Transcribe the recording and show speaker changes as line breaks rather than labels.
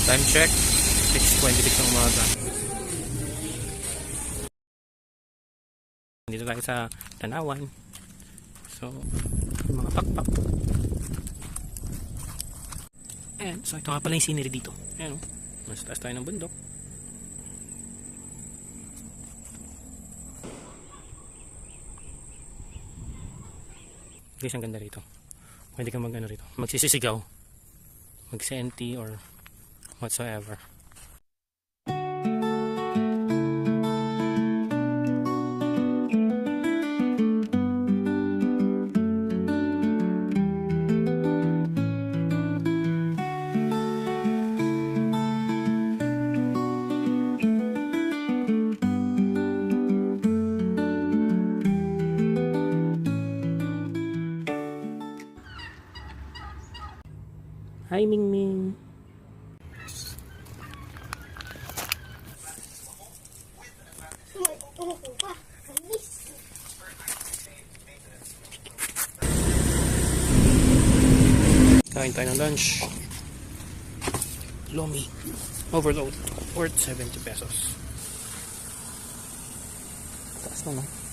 Time check, 6:26 ng umaga. Dito tayo sa Tanawan. So, mga pakpak. Ayan, so ito nga pala yung scenery dito. Ayan o, mas taas tayo ng bundok. Guys, ang ganda rito. Pwede ka mag-ano rito, magsisisigaw, mag-senti or whatsoever. Hi, Ming Ming. Kain tayo ng lunch. Lomi. Overload. Worth 70 pesos. Taas na, no?